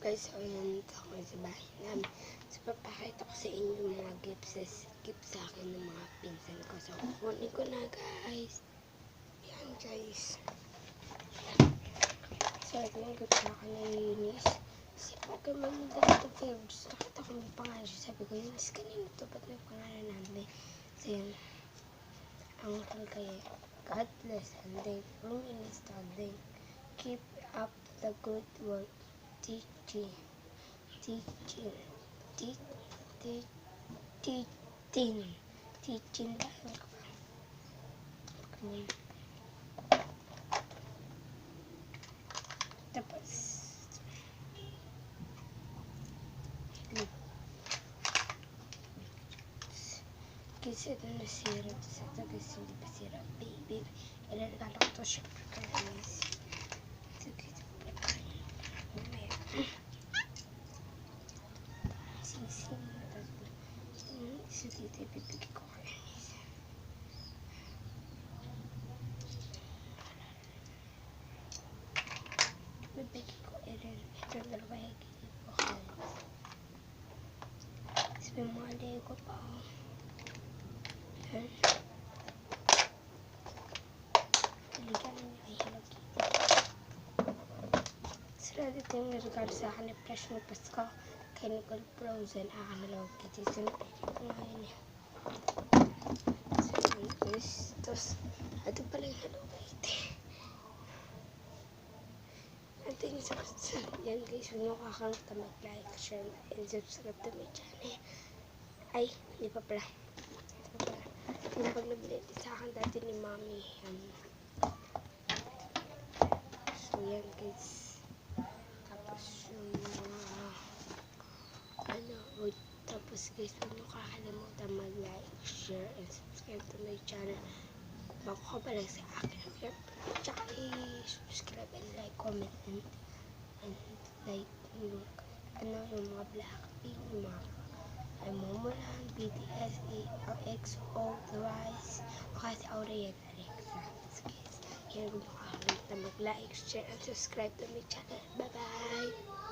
guys, so nandito ako sa bahay namin. So papakita ko sa inyo yung mga gift sa akin ng mga pinsan ko. So kukunin ko na guys. Yan guys. So ito yung gift sa akin na Eunice. Si Pokemon yung dito favorites. Nakita ko may pangalan siya. Sabi ko, Eunice, kanina ito. Ba't may pangalan namin? So yan. Ang kaya, God bless and thank from Eunice Tading. Keep up the good work. Teaching tayo ka ba? Tapos kasi ito na syrup, tapos ito kasi hindi pa syrup, baby. Ilalagala ko ito siya guys. So dito ibibigay ko kayo. Ibibigay ko ito dalawa higit po kayo. Sabi mo Lego pa ako. Yan. Taligyan niyo ay Hello Kitty. Sila dito yung regalo sa akin ni Fresh mo Pasko. Kay Nicole Frozen, akin Hello Kitty. So napili ko ngayon eh. So yun guys. Tapos, ito pala yung Hello Kitty. Ito yung sa yan guys. Kung nyo kakanta mag-like, share, and subscribe to my channel. Ay, hindi pa pala. Yung pag nabili sa akin dati ni Mami. So yan guys. Tapos yung tapos guys, huwag nyo kakalimutan mag-like, share, and subscribe to my channel. Bago ka pa lang sa akin, tsaka i-subscribe and like, comment, and like yung mga Blackpink, yung mga ay Momoland, BTS, EXO, Twice, o kasi Aurea and Alexa. So guys, huwag nyo kakalimutan mag-like, share, and subscribe to my channel. Bye-bye!